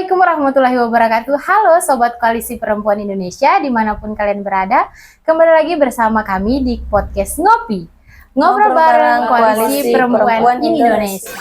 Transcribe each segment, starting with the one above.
Assalamualaikum warahmatullahi wabarakatuh. Halo Sobat Koalisi Perempuan Indonesia, dimanapun kalian berada. Kembali lagi bersama kami di podcast Ngopi. Ngobrol bareng Koalisi Perempuan Indonesia.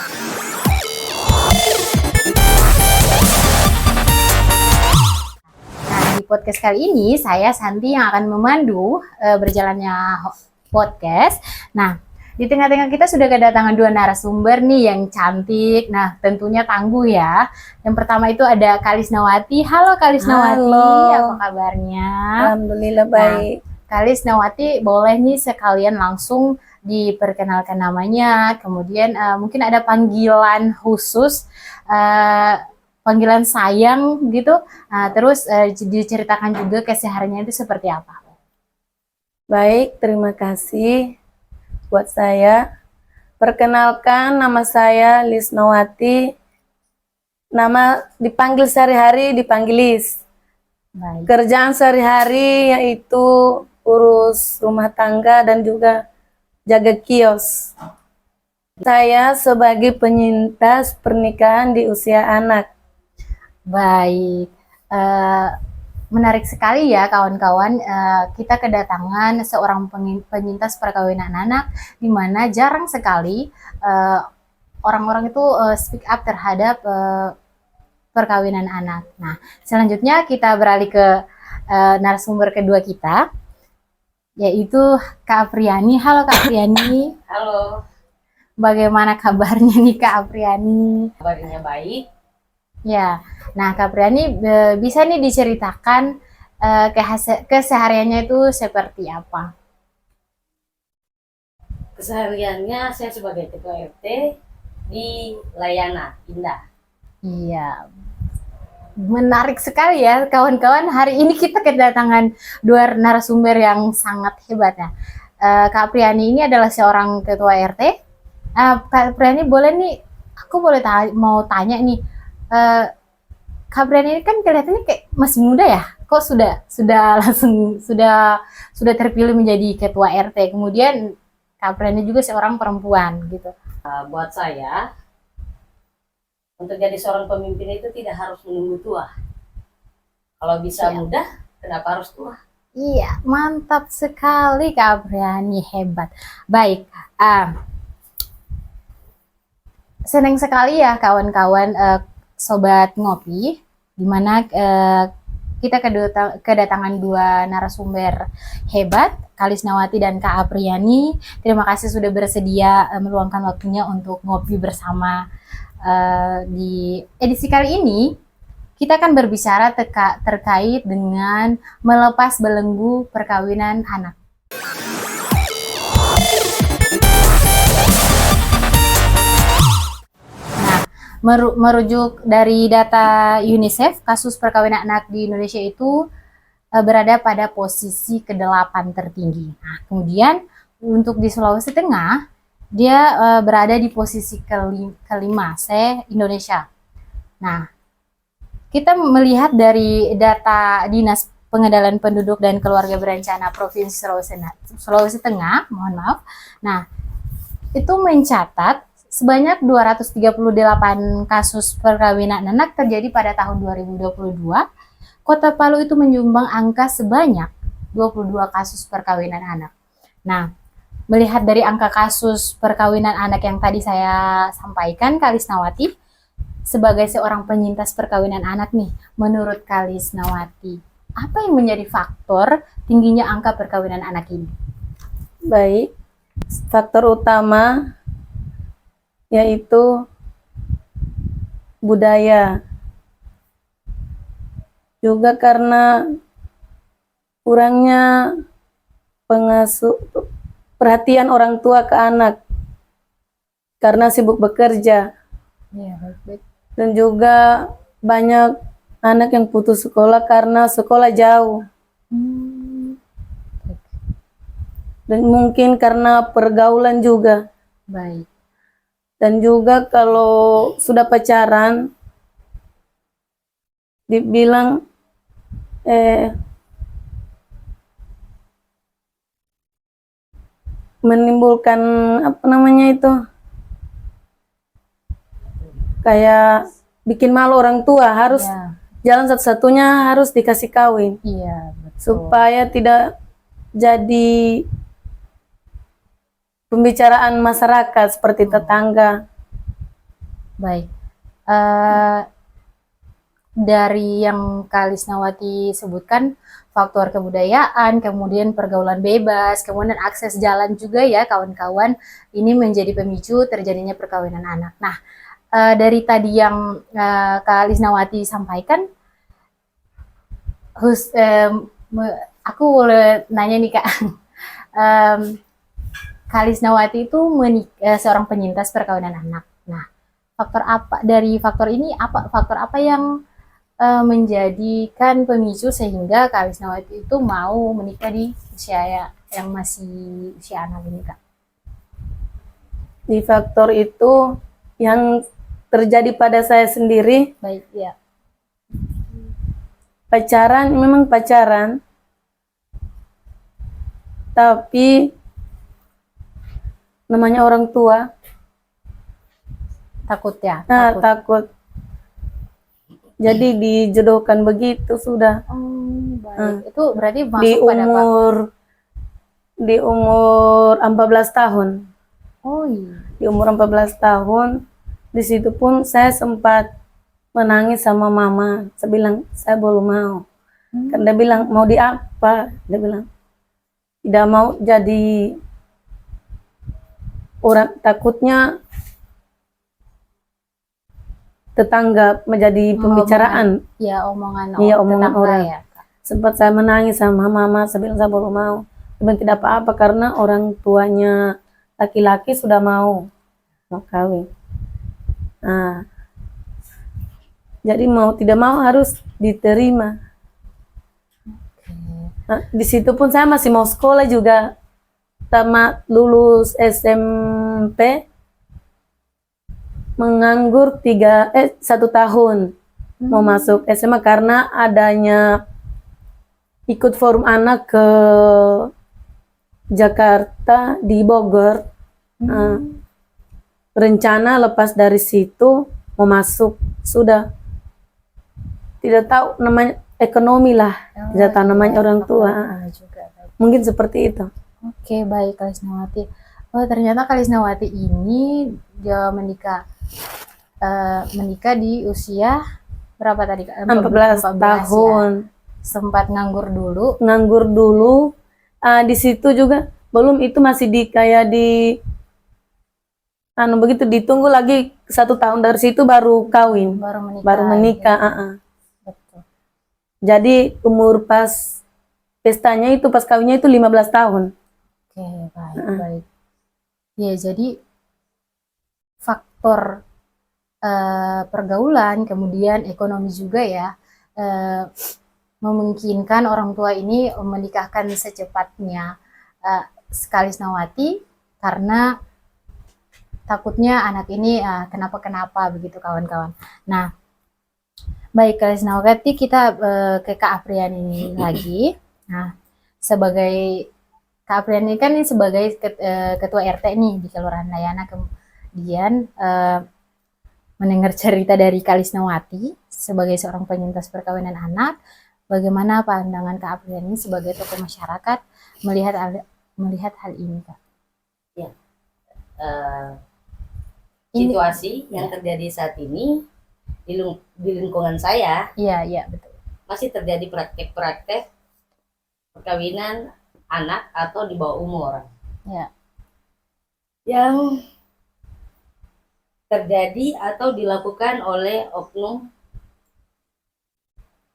Nah, di podcast kali ini saya Santi yang akan memandu berjalannya podcast. Nah, di tengah-tengah kita sudah kedatangan dua narasumber nih yang cantik. Nah, tentunya tangguh ya. Yang pertama itu ada Kalisnawati. Halo Kalisnawati, Halo. apa kabarnya? Alhamdulillah baik. Nah, Kalisnawati boleh nih sekalian langsung diperkenalkan namanya. Kemudian mungkin ada panggilan khusus, panggilan sayang gitu. Terus diceritakan juga kesehariannya itu seperti apa. Baik, terima kasih buat saya. Perkenalkan, nama saya Lisnawati. Nama dipanggil sehari-hari dipanggil Lis. Baik. Kerjaan sehari-hari yaitu urus rumah tangga dan juga jaga kios. Saya sebagai penyintas pernikahan di usia anak. Baik, menarik sekali ya kawan-kawan. Kita kedatangan seorang penyintas perkawinan anak, di mana jarang sekali orang-orang itu speak up terhadap perkawinan anak. Nah, selanjutnya kita beralih ke narasumber kedua kita, yaitu Kak Apriani. Halo Kak Apriani. Halo, Bagaimana kabarnya nih Kak Apriani? kabarnya baik. Ya, nah Kak Apriani bisa nih diceritakan kesehariannya itu seperti apa? Kesehariannya saya sebagai ketua RT di Layana Indah. Iya, menarik sekali ya kawan-kawan. Hari ini kita kedatangan dua narasumber yang sangat hebat ya. Kak Apriani ini adalah seorang ketua RT. Kak Apriani boleh nih, aku boleh mau tanya nih. Kak Apriani ini kan kelihatannya kayak masih muda ya. Kok sudah terpilih menjadi ketua RT. Kemudian Kak Apriani juga seorang perempuan gitu. Buat saya, untuk jadi seorang pemimpin itu tidak harus menunggu tua. Kalau bisa muda, kenapa harus tua? Iya, mantap sekali Kak Apriani, hebat. Baik, senang sekali ya kawan-kawan Sobat Ngopi, di mana kita kedatangan dua narasumber hebat, Kalisnawati dan Kak Apriani. Terima kasih sudah bersedia meluangkan waktunya untuk ngopi bersama. Di edisi kali ini kita akan berbicara terkait dengan melepas belenggu perkawinan anak. Merujuk dari data UNICEF, kasus perkawinan anak di Indonesia itu berada pada posisi ke-8 tertinggi. Nah, kemudian untuk di Sulawesi Tengah, dia berada di posisi kelima, se-Indonesia. Nah, kita melihat dari data Dinas Pengendalian Penduduk dan Keluarga Berencana Provinsi Sulawesi Tengah, mohon maaf. Nah, itu mencatat sebanyak 238 kasus perkawinan anak terjadi pada tahun 2022. Kota Palu itu menyumbang angka sebanyak 22 kasus perkawinan anak. Nah, melihat dari angka kasus perkawinan anak yang tadi saya sampaikan, Kalisnawati, sebagai seorang penyintas perkawinan anak nih, menurut Kalisnawati, apa yang menjadi faktor tingginya angka perkawinan anak ini? Baik, faktor utama yaitu budaya. Juga karena kurangnya perhatian orang tua ke anak karena sibuk bekerja. Ya, baik. Dan juga banyak anak yang putus sekolah karena sekolah jauh. Dan mungkin karena pergaulan juga. Baik. Dan juga kalau sudah pacaran, dibilang menimbulkan apa namanya itu, kayak bikin malu orang tua, harus Iya, jalan satu-satunya harus dikasih kawin iya, betul. supaya tidak jadi pembicaraan masyarakat seperti tetangga. Baik. Eh, dari yang Kak Lisnawati sebutkan, faktor kebudayaan, kemudian pergaulan bebas, kemudian akses jalan juga ya kawan-kawan, ini menjadi pemicu terjadinya perkawinan anak. Nah, dari tadi yang Kak Lisnawati sampaikan, aku boleh nanya nih Kak, Kak Lisnawati itu seorang penyintas perkawinan anak. Nah, faktor ini faktor apa yang menjadikan pemicu sehingga Kak Wisnawati itu mau menikah di usia yang masih usia anak ini Kak? Di faktor itu yang terjadi pada saya sendiri, Baik, ya. pacaran memang pacaran, tapi namanya orang tua, Takut ya? takut. Jadi dijodohkan begitu sudah. Baik. Itu berarti Di masuk pada apa? di umur 14 tahun. Oh iya. Di umur 14 tahun, di situ pun saya sempat menangis sama mama. Saya bilang, saya belum mau. Kan dia bilang, mau di apa? Dia bilang, tidak mau jadi orang, takutnya tetangga menjadi pembicaraan. Ya omongan Iya, omongan tetangga orang. ya Kak. Sempat saya menangis sama mama, saya bilang saya belum mau. Dia bilang tidak apa-apa karena orang tuanya laki-laki sudah mau kawin. Nah, jadi mau tidak mau harus diterima. Nah, di situ pun saya masih mau sekolah juga. Tamat lulus SMP, menganggur 1 tahun, mau masuk SMA karena adanya ikut forum anak ke Jakarta di Bogor. Rencana lepas dari situ mau masuk, sudah tidak tahu namanya ekonomi lah, tidak tahu namanya orang tua. Juga, baik. Mungkin seperti itu. Oke, baik Kak Lisnawati. Oh, ternyata Kak Lisnawati ini dia menikah di usia berapa tadi Kak? 14 tahun. Ya. Sempat nganggur dulu. Di situ juga belum, itu masih kayak begitu ditunggu lagi 1 tahun, dari situ baru kawin, Baru menikah. Betul. Jadi umur pas pestanya itu, pas kawinnya itu 15 tahun. Oke, baik. Ya, jadi faktor pergaulan, kemudian ekonomi juga ya, memungkinkan orang tua ini menikahkan secepatnya Kak Lisnawati karena takutnya anak ini kenapa-kenapa begitu kawan-kawan. Nah, baik Kak Lisnawati, kita ke Kak Aprian ini lagi. Nah, sebagai Kak Aprian ini kan sebagai ketua RT nih di Kelurahan Layana, kemudian mendengar cerita dari Kak Lisnawati sebagai seorang penyintas perkawinan anak, bagaimana pandangan Kak Aprian ini sebagai tokoh masyarakat melihat hal ini, Kak? Ya, situasi yang terjadi saat ini di lingkungan saya, iya betul, masih terjadi praktek-praktek perkawinan anak atau di bawah umur. Ya. Yang terjadi atau dilakukan oleh oknum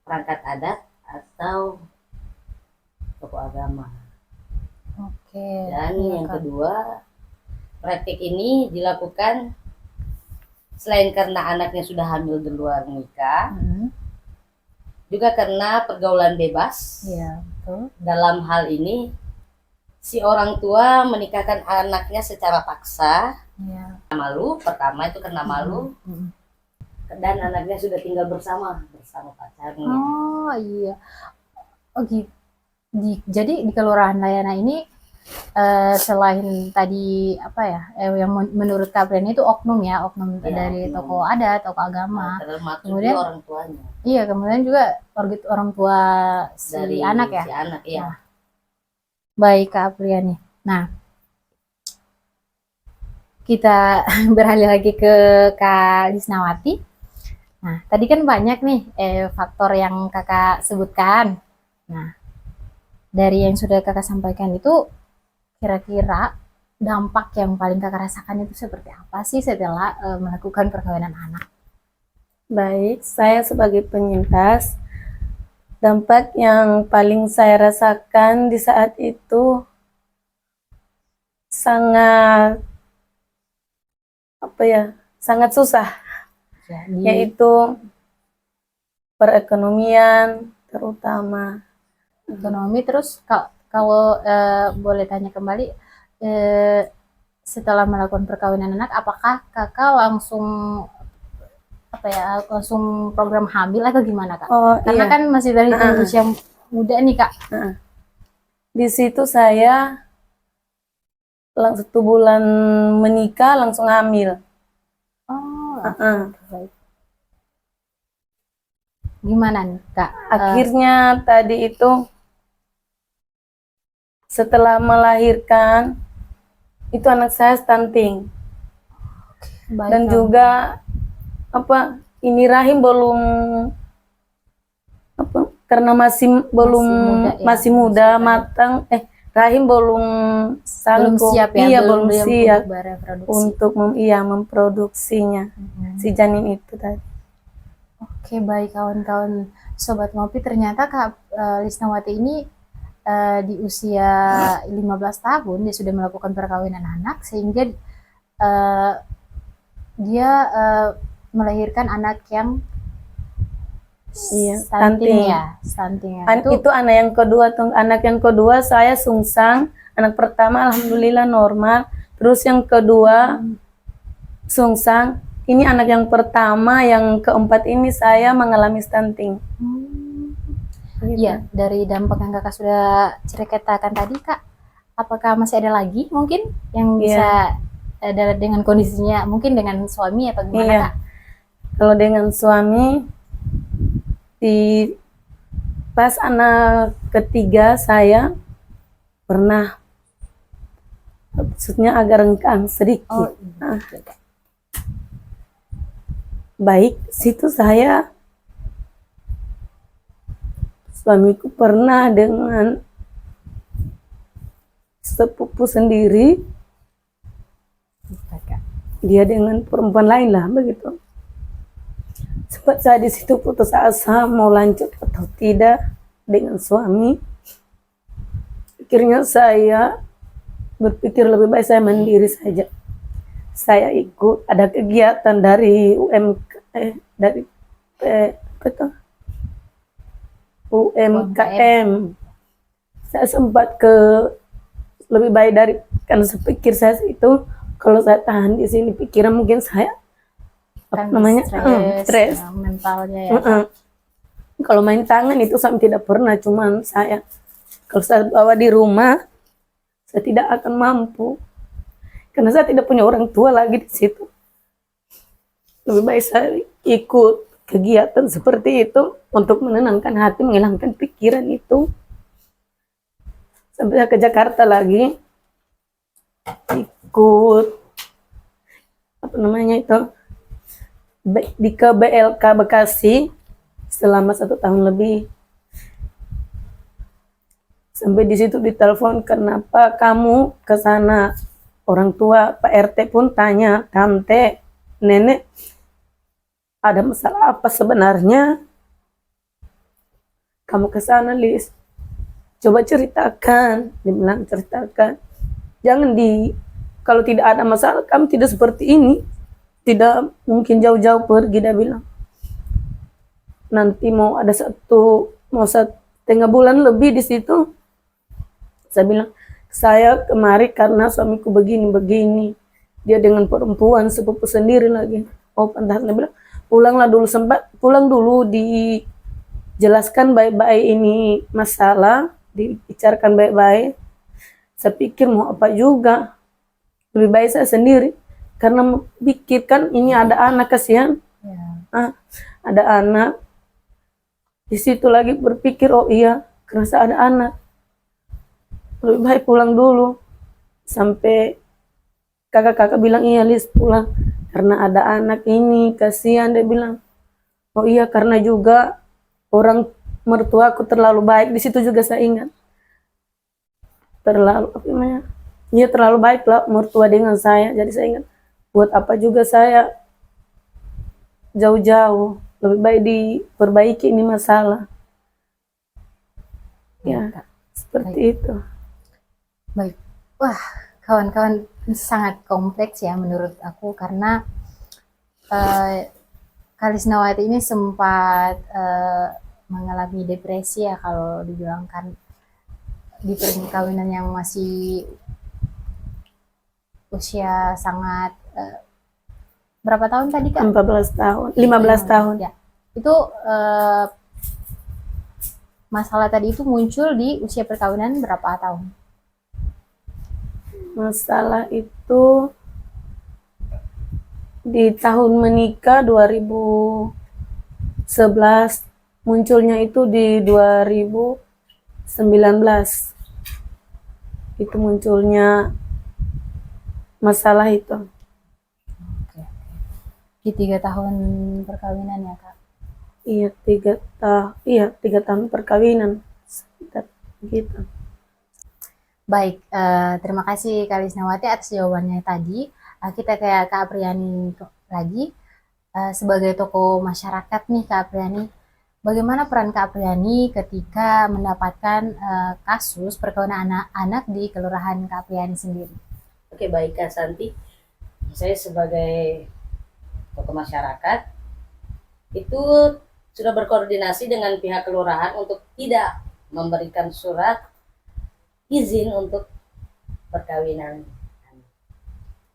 perangkat adat atau tokoh agama. Oke. Dan iya, yang Kak. kedua, praktik ini dilakukan selain karena anaknya sudah hamil di luar nikah, juga karena pergaulan bebas. Iya, betul. Dalam hal ini, si orang tua menikahkan anaknya secara paksa. Iya. Malu, pertama itu karena malu, dan anaknya sudah tinggal bersama pacarnya. Oh iya. Oh gitu. Jadi di Kelurahan Layana ini selain tadi apa ya, yang menurut Kak Brian itu oknum ya, oknum Ya, dari oknum. tokoh adat, tokoh agama. Termasuk Kemudian juga orang tuanya iya, kemudian juga orang tua si dari anak ya. si anak ya. Nah, baik Kak Apriani. Nah, kita beralih lagi ke Kak Lisnawati. Nah, tadi kan banyak nih faktor yang Kakak sebutkan. Nah, dari yang sudah Kakak sampaikan itu kira-kira dampak yang paling Kakak rasakan itu seperti apa sih setelah melakukan perkawinan anak? Baik, saya sebagai penyintas, dampak yang paling saya rasakan di saat itu sangat sangat susah, Jadi, yaitu perekonomian terutama. ekonomi terus kalau boleh tanya kembali setelah melakukan perkawinan anak, apakah Kakak langsung langsung program hamil atau gimana Kak? Oh Karena iya, kan masih dari usia muda nih Kak. di situ saya langsung 1 bulan menikah langsung hamil. Oh, Heeh. baik. Gimana nih Kak? Akhirnya tadi itu setelah melahirkan itu anak saya stunting Baik, dan Kak. juga ini rahim belum karena masih muda matang, rahim belum sanggup, siap ya, belum siap untuk bereproduksi. memproduksinya si janin itu tadi. Oke, baik kawan-kawan Sobat Ngopi, ternyata Kak Lisnawati ini di usia 15 tahun dia sudah melakukan perkawinan anak sehingga dia melahirkan anak yang stunting ya. Itu anak yang kedua saya sungsang, anak pertama alhamdulillah normal, terus yang kedua sungsang. Ini anak yang pertama, yang keempat ini saya mengalami stunting. Iya, dari dampak yang Kakak sudah ceritakan tadi Kak, apakah masih ada lagi mungkin yang bisa dengan kondisinya, mungkin dengan suami atau gimana Kak? Kalau dengan suami, pas anak ketiga saya pernah, maksudnya agak renggang sedikit. Baik, situ saya suamiku pernah dengan sepupu sendiri, dia dengan perempuan lain lah begitu. Sempat saya di situ putus asa mau lanjut atau tidak dengan suami. Akhirnya saya berpikir lebih baik saya mandiri saja. Saya ikut ada kegiatan dari UMKM. Saya sempat lebih baik karena sepikir saya itu kalau saya tahan di sini pikiran mungkin saya stres mentalnya ya. Kalau main tangan itu saya tidak pernah, cuman kalau saya bawa di rumah saya tidak akan mampu karena saya tidak punya orang tua lagi di situ. Lebih baik saya ikut kegiatan seperti itu untuk menenangkan hati, menghilangkan pikiran itu. Sampai saya ke Jakarta lagi, ikut di KBLK Bekasi selama 1 tahun lebih. Sampai di situ ditelepon, kenapa kamu ke sana? Orang tua Pak RT pun tanya, tante, nenek, ada masalah apa sebenarnya? Kamu ke sana, Lis. Coba ceritakan. Dia bilang, ceritakan. Jangan kalau tidak ada masalah, kamu tidak seperti ini. Tidak mungkin jauh-jauh pergi, dia bilang. Nanti mau 1,5 bulan lebih di situ. Saya bilang, saya kemari karena suamiku begini-begini. Dia dengan perempuan sepupu sendiri lagi. Oh, pantas. Dia bilang, pulang dulu dijelaskan baik-baik ini masalah, dibicarakan baik-baik. Saya pikir mau apa juga, lebih baik saya sendiri. Karena pikir kan ini ada anak, kasihan. Ya. Ada anak. Di situ lagi berpikir, oh iya, kerasa ada anak. Lebih baik pulang dulu. Sampai kakak-kakak bilang, iya Lis pulang. Karena ada anak ini, kasihan. Dia bilang, oh iya karena juga orang mertuaku terlalu baik. Di situ juga saya ingat. Terlalu, apa namanya? Iya terlalu baik lah mertua dengan saya. Jadi saya ingat, buat apa juga saya jauh-jauh. Lebih baik diperbaiki ini masalah. Ya, Kak. seperti itu. Baik. Wah, kawan-kawan, ini sangat kompleks ya menurut aku karena Kalisnawati ini sempat mengalami depresi ya kalau dibilang kan di perkawinan yang masih usia sangat berapa tahun tadi Kak? 14 tahun, 15 tahun. Ya. Itu masalah tadi itu muncul di usia perkawinan berapa tahun? Masalah itu di tahun menikah 2011, munculnya itu di 2019. Itu munculnya masalah itu. Oke. Di 3 tahun perkawinan ya Kak? Iya, 3 tahun perkawinan. Sekitar gitu. Baik, terima kasih Kak Lisnawati atas jawabannya tadi. Kita ke Kak Apriani lagi. Sebagai tokoh masyarakat nih Kak Apriani, bagaimana peran Kak Apriani ketika mendapatkan kasus perkawinan anak-anak di Kelurahan Kak Apriani sendiri? Oke, baik Kak Santi. Saya sebagai tokoh masyarakat itu sudah berkoordinasi dengan pihak kelurahan untuk tidak memberikan surat izin untuk perkawinan.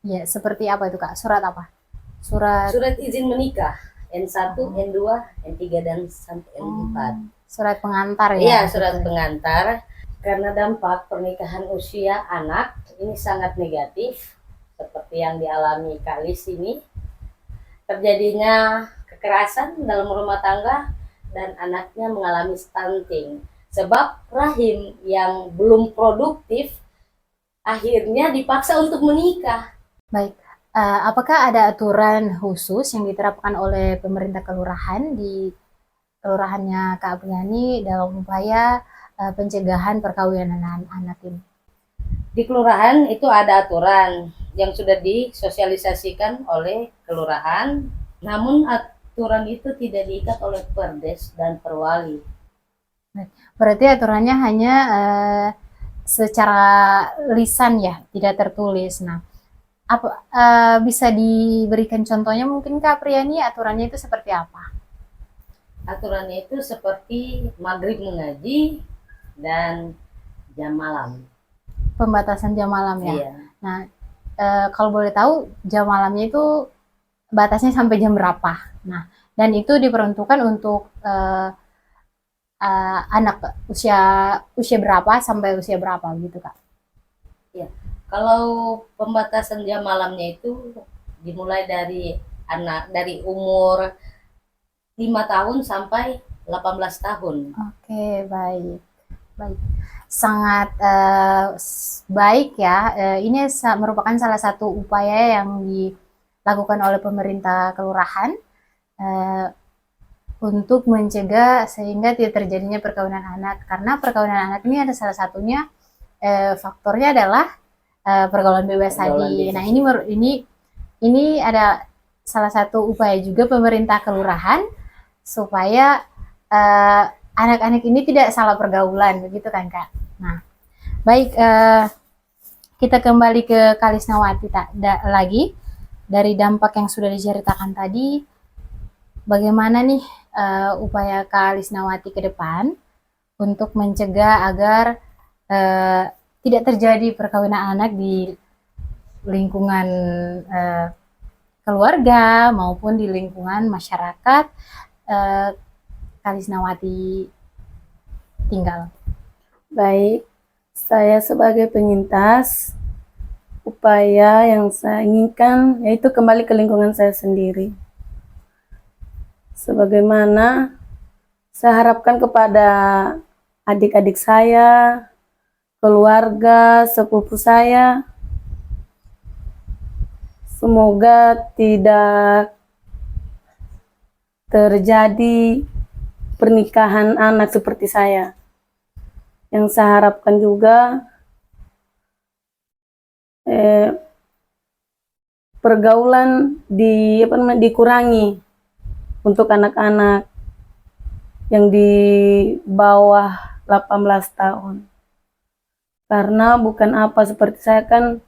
Ya, seperti apa itu Kak? Surat apa? Surat izin menikah N1, N2, N3 dan sampai N4. Surat pengantar ya? Iya, surat pengantar. Karena dampak pernikahan usia anak ini sangat negatif seperti yang dialami Kak Lis ini. Terjadinya kekerasan dalam rumah tangga dan anaknya mengalami stunting. Sebab rahim yang belum produktif akhirnya dipaksa untuk menikah. Baik, apakah ada aturan khusus yang diterapkan oleh pemerintah kelurahan di kelurahannya Kak Apriani dalam upaya pencegahan perkawinan anak ini? Di kelurahan itu ada aturan yang sudah disosialisasikan oleh kelurahan, namun aturan itu tidak diikat oleh Perdes dan Perwali. Berarti aturannya hanya secara lisan ya, tidak tertulis. Nah, apa bisa diberikan contohnya mungkin Kak Apriani, aturannya itu seperti apa? Aturannya itu seperti maghrib mengaji dan jam malam. Pembatasan jam malam ya. Iya. Nah, kalau boleh tahu jam malamnya itu batasnya sampai jam berapa? Nah, dan itu diperuntukkan untuk anak usia berapa sampai usia berapa gitu Kak? Ya, kalau pembatasan jam malamnya itu dimulai dari umur 5 tahun sampai 18 tahun. Oke, baik. Baik. Sangat baik ya. Ini merupakan salah satu upaya yang dilakukan oleh pemerintah kelurahan untuk mencegah sehingga tidak terjadinya perkawinan anak. Karena perkawinan anak ini ada salah satunya faktornya adalah pergaulan bebas tadi. Nah, ini ada salah satu upaya juga pemerintah kelurahan supaya anak-anak ini tidak salah pergaulan, begitu kan Kak? Nah, baik, kita kembali ke Kalisnawati lagi. Dari dampak yang sudah diceritakan tadi, bagaimana nih upaya Kalisnawati ke depan untuk mencegah agar tidak terjadi perkawinan anak di lingkungan keluarga maupun di lingkungan masyarakat Kalisnawati tinggal. Baik, Saya sebagai penyintas, upaya yang saya inginkan yaitu kembali ke lingkungan saya sendiri. Sebagaimana saya harapkan kepada adik-adik saya, keluarga, sepupu saya, semoga tidak terjadi pernikahan anak seperti saya. Yang saya harapkan juga pergaulan dikurangi untuk anak-anak yang di bawah 18 tahun. Karena bukan apa seperti saya kan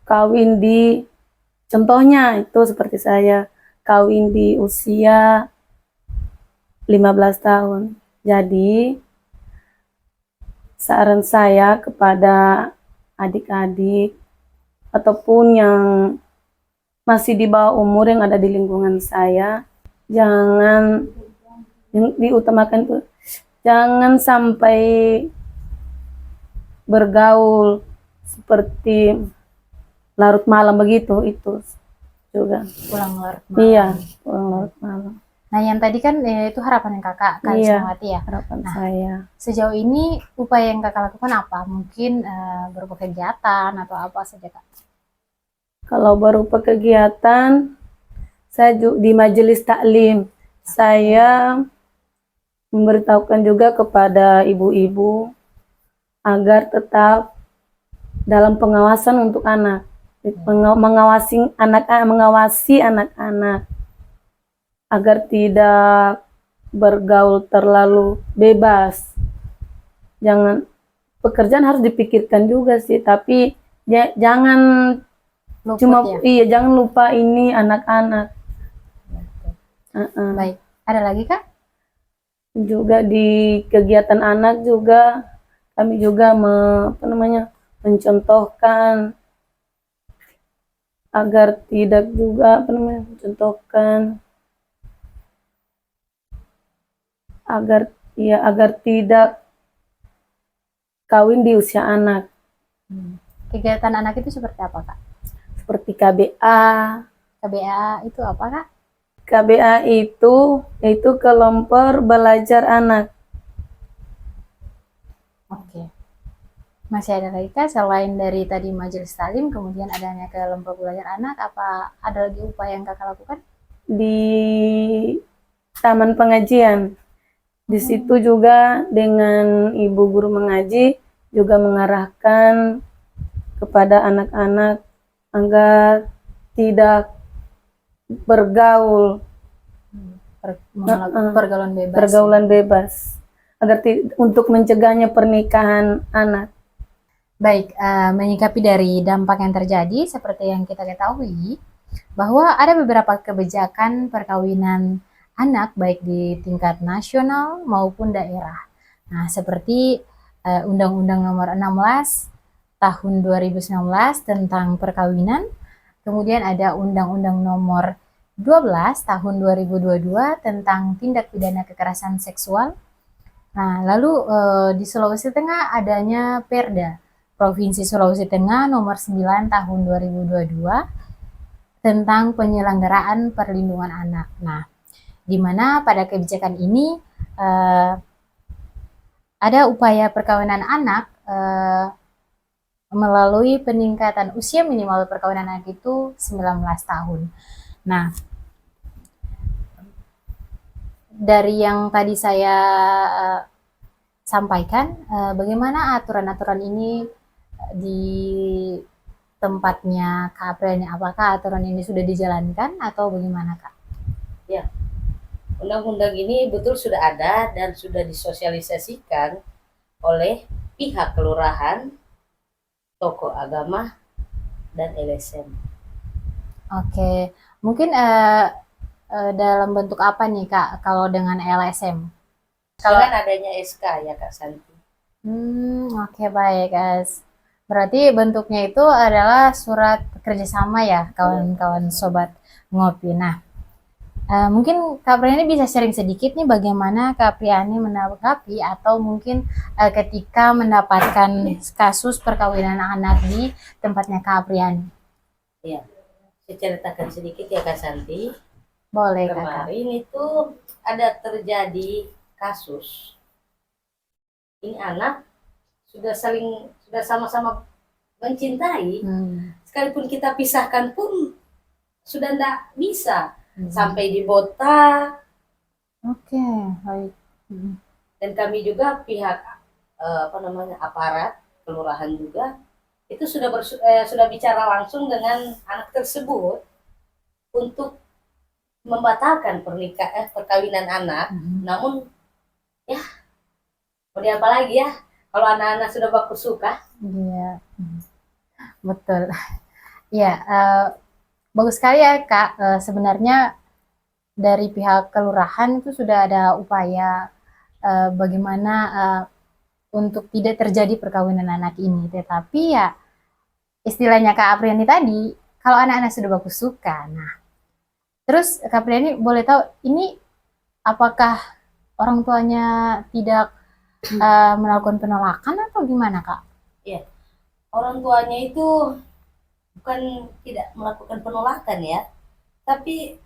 kawin di, contohnya itu seperti saya kawin di usia 15 tahun. Jadi saran saya kepada adik-adik ataupun yang masih di bawah umur yang ada di lingkungan saya, jangan, yang diutamakan itu jangan sampai bergaul seperti larut malam begitu, itu juga. Pulang larut malam. Iya, pulang larut malam. Nah, yang tadi kan itu harapan yang kakak Karismawati ya. Harapan Nah, saya. sejauh ini upaya yang kakak lakukan apa? Mungkin berupa kegiatan atau apa saja kak? Kalau berupa kegiatan, saya di majelis taklim, saya memberitahukan juga kepada ibu-ibu agar tetap dalam pengawasan untuk anak, mengawasi anak-anak agar tidak bergaul terlalu bebas. Jangan, pekerjaan harus dipikirkan juga sih, tapi jangan Luput cuma ya? jangan lupa ini anak-anak. Baik, ada lagi kak? Juga di kegiatan anak juga kami juga mencontohkan agar tidak juga mencontohkan agar tidak kawin di usia anak. Kegiatan anak itu seperti apa kak? Seperti KBA. KBA itu apa kak? KBA itu kelompok belajar anak. Oke. Masih ada lagi kak selain dari tadi majelis taklim, kemudian adanya kelompok belajar anak, apa ada lagi upaya yang kakak lakukan? Di taman pengajian. Di situ juga dengan ibu guru mengaji juga mengarahkan kepada anak-anak agar tidak bergaul, Pergaulan bebas. pergaulan bebas, agar untuk mencegahnya pernikahan anak. Baik, menyikapi dari dampak yang terjadi, seperti yang kita ketahui, bahwa ada beberapa kebijakan perkawinan anak baik di tingkat nasional maupun daerah. Nah, seperti Undang-Undang Nomor 16 Tahun 2019 tentang perkawinan, kemudian ada Undang-Undang Nomor 12 Tahun 2022 tentang tindak pidana kekerasan seksual. Nah, lalu di Sulawesi Tengah adanya Perda Provinsi Sulawesi Tengah Nomor 9 Tahun 2022 tentang penyelenggaraan perlindungan anak. Nah, di mana pada kebijakan ini ada upaya perkawinan anak melalui peningkatan usia minimal perkawinan anak itu 19 tahun. Nah, dari yang tadi saya sampaikan, bagaimana aturan-aturan ini di tempatnya Kak April, apakah aturan ini sudah dijalankan atau bagaimana Kak? Ya, undang-undang ini betul sudah ada dan sudah disosialisasikan oleh pihak kelurahan, tokoh agama, dan LSM. Oke, mungkin dalam bentuk apa nih Kak kalau dengan LSM? Kalau adanya SK ya Kak Santi. Oke, baik guys. Berarti bentuknya itu adalah surat kerjasama ya kawan-kawan sobat ngopi. Nah, Mungkin Kak Priani bisa sharing sedikit nih bagaimana Kak Priani menanggapi atau mungkin ketika mendapatkan kasus perkawinan anak di tempatnya Kak Priani. Ya, saya ceritakan sedikit ya Kak Santi. Boleh Kakak. Kemarin itu ada terjadi kasus. Ini anak sudah sama-sama mencintai, sekalipun kita pisahkan pun sudah tidak bisa. Sampai dibotak. Oke, baik. Dan kami juga pihak aparat kelurahan juga itu sudah bicara langsung dengan anak tersebut untuk membatalkan perkawinan anak. Namun ya mau diapa lagi ya, kalau anak-anak sudah baku suka. Iya, betul. Ya, bagus sekali ya Kak. Sebenarnya dari pihak kelurahan itu sudah ada upaya bagaimana untuk tidak terjadi perkawinan anak ini. Tetapi ya istilahnya Kak Apriani tadi, kalau anak-anak sudah baku suka. Nah, terus Kak Apriani boleh tahu ini apakah orang tuanya tidak melakukan penolakan atau gimana Kak? Ya, orang tuanya itu bukan tidak melakukan penolakan ya, tapi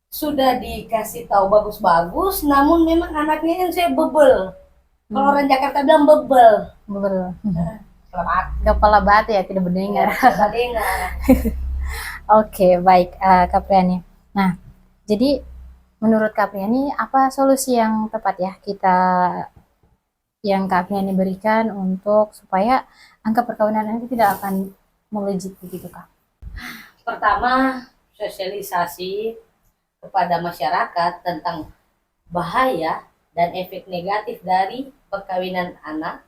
sudah dikasih tahu bagus-bagus, namun memang anaknya yang saya bebel. Kalau orang Jakarta bilang bebel. Bebel. Kepala Kepala batu ya, tidak mendengar. dengar. Oke, baik Kak Priani. Nah, jadi menurut Kak Priani apa solusi yang tepat ya yang Kak Priani berikan untuk supaya angka perkawinan itu tidak akan melejit begitu Kak? Pertama, sosialisasi kepada masyarakat tentang bahaya dan efek negatif dari perkawinan anak.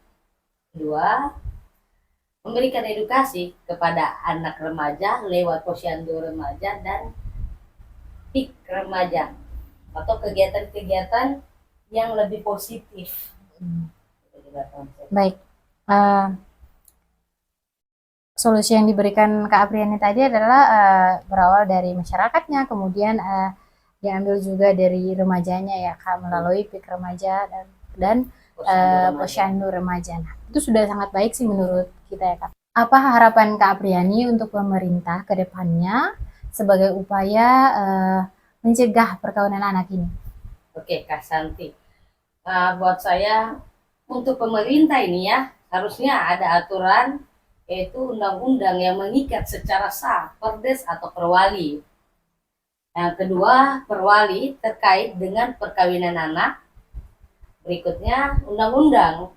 Kedua, memberikan edukasi kepada anak remaja lewat posyandu remaja dan PIK remaja atau kegiatan-kegiatan yang lebih positif. Baik, solusi yang diberikan Kak Apriani tadi adalah berawal dari masyarakatnya, kemudian diambil juga dari remajanya ya Kak, melalui PIK remaja dan posyandu remaja. Nah, itu sudah sangat baik sih menurut kita ya Kak. Apa harapan Kak Apriani untuk pemerintah ke depannya sebagai upaya mencegah perkawinan anak ini? Oke Kak Santi, buat saya untuk pemerintah ini ya harusnya ada aturan, yaitu undang-undang yang mengikat secara sah perdes atau perwali. Yang kedua, perwali terkait dengan perkawinan anak. Berikutnya, undang-undang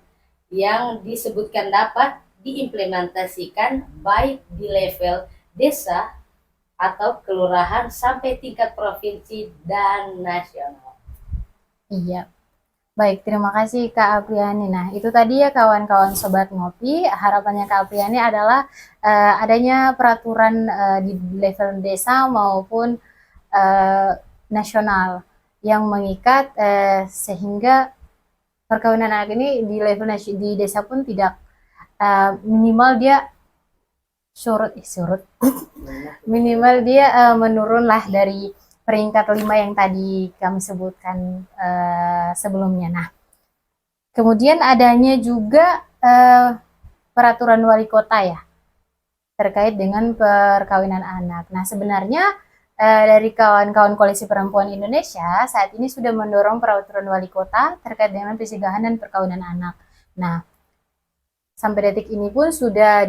yang disebutkan dapat diimplementasikan baik di level desa atau kelurahan sampai tingkat provinsi dan nasional. Iya. Baik, terima kasih Kak Apriani. Nah, itu tadi ya kawan-kawan Sobat Ngopi, harapannya Kak Apriani adalah adanya peraturan di level desa maupun nasional yang mengikat sehingga perkawinan anak ini di level di desa pun tidak minimal dia minimal dia menurunlah dari peringkat 5 yang tadi kami sebutkan sebelumnya. Nah, kemudian adanya juga peraturan wali kota ya terkait dengan perkawinan anak. Nah, sebenarnya dari kawan-kawan Koalisi Perempuan Indonesia saat ini sudah mendorong peraturan wali kota terkait dengan pencegahan dan perkawinan anak. Nah, sampai detik ini pun sudah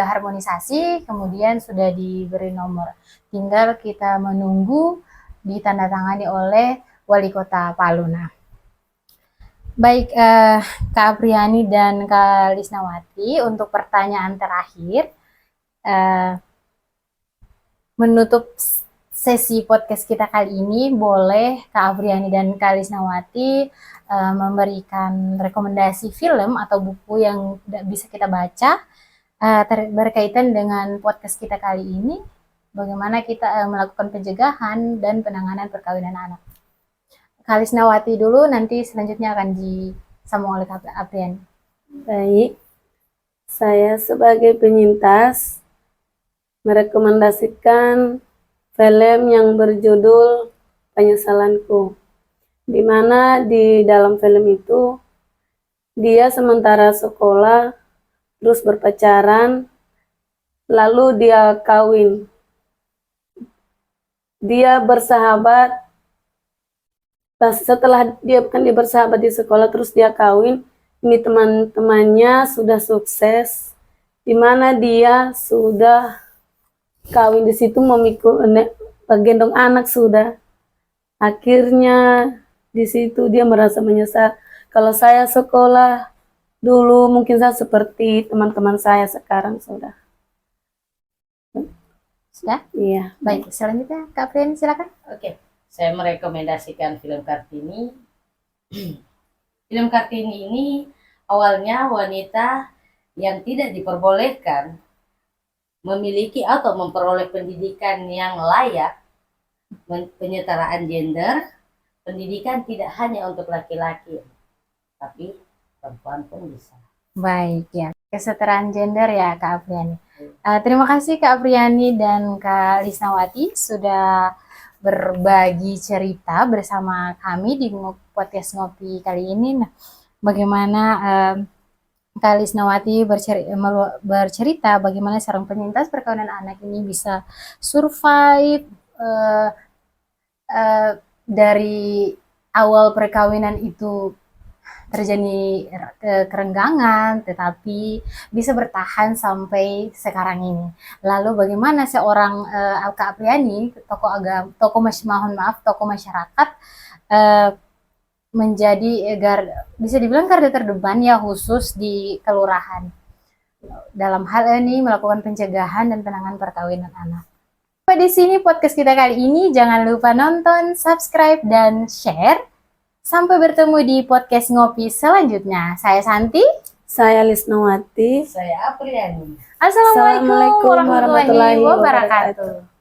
harmonisasi, kemudian sudah diberi nomor. Tinggal kita menunggu ditandatangani oleh Wali Kota Palu. Nah, baik Kak Apriani dan Kak Lisnawati, untuk pertanyaan terakhir, menutup sesi podcast kita kali ini, boleh Kak Apriani dan Kak Lisnawati memberikan rekomendasi film atau buku yang bisa kita baca berkaitan dengan podcast kita kali ini, bagaimana kita melakukan pencegahan dan penanganan perkawinan anak. Kak Lisnawati dulu, nanti selanjutnya akan disambung oleh Kak Apriani. Baik, saya sebagai penyintas merekomendasikan film yang berjudul Penyesalanku, di mana di dalam film itu dia sementara sekolah terus berpacaran, lalu dia kawin. Dia bersahabat, setelah dia bersahabat di sekolah terus dia kawin. Ini teman-temannya sudah sukses, di mana dia sudah kawin di situ, menggendong anak sudah. Akhirnya di situ dia merasa menyesal. Kalau saya sekolah dulu mungkin saya seperti teman-teman saya sekarang sudah. Sudah? Iya. Baik, selanjutnya Kak Apriani silakan. Oke, saya merekomendasikan film Kartini. Film Kartini ini awalnya wanita yang tidak diperbolehkan memiliki atau memperoleh pendidikan yang layak, penyetaraan gender, pendidikan tidak hanya untuk laki-laki, tapi perempuan pun bisa. Baik ya, kesetaraan gender ya Kak Apriani. Terima kasih Kak Apriani dan Kak Lisnawati sudah berbagi cerita bersama kami di podcast Ngopi kali ini. Nah, bagaimana Kak Lisnawati bercerita bagaimana seorang penyintas perkawinan anak ini bisa survive dari awal perkawinan itu terjadi kerenggangan, tetapi bisa bertahan sampai sekarang ini. Lalu bagaimana seorang Kak Apriani, tokoh masyarakat menjadi bisa dibilang garda terdepan ya, khusus di kelurahan dalam hal ini melakukan pencegahan dan penanganan perkawinan anak. Di sini podcast kita kali ini, jangan lupa nonton, subscribe, dan share. Sampai bertemu di podcast Ngopi selanjutnya. Saya Santi. Saya Lisnawati. Saya Apriani. Assalamualaikum warahmatullahi wabarakatuh.